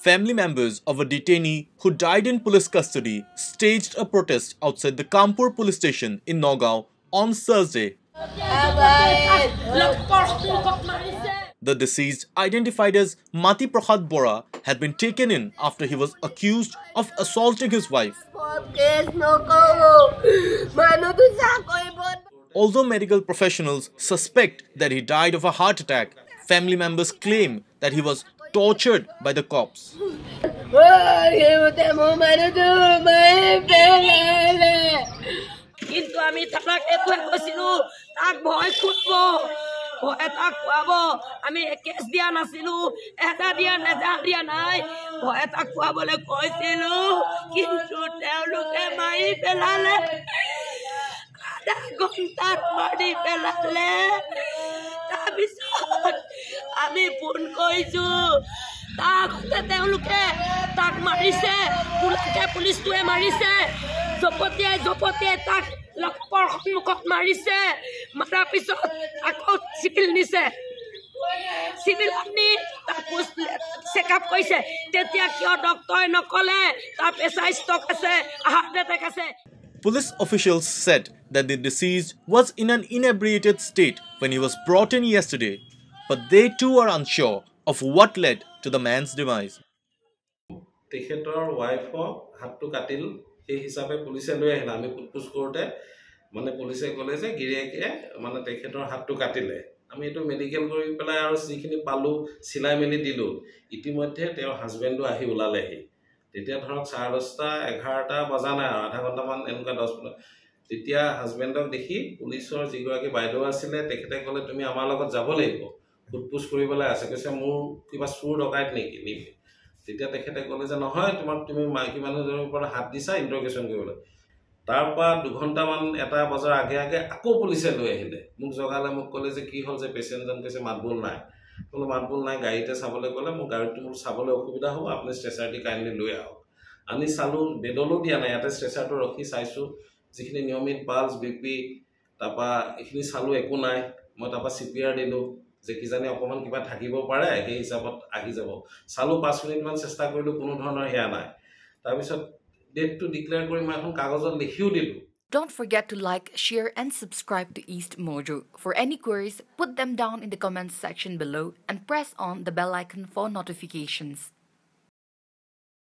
Family members of a detainee who died in police custody staged a protest outside the Kanpur police station in Nagaon on Thursday. The deceased, identified as Mati Prasad Bora, had been taken in after he was accused of assaulting his wife. Although medical professionals suspect that he died of a heart attack, family members claim that he was tortured by the cops. Police officials said that the deceased was in an inebriated state when he was brought in yesterday, but they too are unsure of what led to the man's demise. তেখেতৰ ওয়াইফক হাতটো কাটিল সেই হিচাপে পুলিশে লৈ আহিল আমি পুটপুছ কৰোতে মানে পুলিশে ক'লে যে গিৰিয়েকে মানে তেখেতৰ হাতটো কাটিলে আমি এটো মেডিকেল কৰি পেলাই আৰু যিখিনি পালো সিলাই মেলি দিলো ইতিমধ্যে তেওঁৰ হাজবেণ্ডো আহি ওলালেহি তেতিয়া ধৰক 10:30 11টা বজা নাই আধা ঘণ্টা মান এনেকা 10 মিনিট তেতিয়া হাজবেণ্ডক দেখি পুলিশৰ যিগৰাকী বাইদেউ আছিলে তেখেতে ক'লে তুমি আমাৰ লগত যাব লাগিব পুটপুছ কৰিবলৈ আছে কৈছে মোৰ কিবা চুৰ ডকাইত নেকি নিবি তেতিয়া তেখেতে ক'লে যে নহয় তুমি মাইকী মানুহজনৰ ওপৰত হাত দিছা ইন্টাৰগেশন কৰিবলৈ তাৰপা 2 ঘণ্টা মান এটা বজাৰ আগে আগে আকৌ পুলিশে লৈ আহিলে মোক জগালে মোক ক'লে যে কি হ'ল যে পেশেন্টজন কৈছে মাতবুল নাই কোনো মাতবুল নাই গাড়ীতে চাবলৈ গ'লে মোক গাড়ীটো মোৰ চাবলৈ অসুবিধা হ'ব আপুনি ষ্ট্ৰেচাৰটি কাইন্ডলি লৈ আহক আমি চালু বেডলো দিয়া নাই ইয়াতে ষ্ট্ৰেচাৰটো ৰখি চাইছো যিখিনি নিয়মিত পালস বিপি তাৰপা এখিনি চালু একো নাই মই তাৰপা সিপিআৰ দিলো যে কি জানি অকমান কিবা থাকিব পাৰে এই হিচাপত আহি যাব চালু 5 মিনিট মান চেষ্টা কৰিলো কোনো ধৰণৰ হেয়া নাই তাৰ পিছত ডেট টু ডিক্লেয়াৰ কৰি মই এখন কাগজত লিখিও দিলো Don't forget to like, share and subscribe to East Mojo. For any queries, put them down in the comments section below and press on the bell icon for notifications.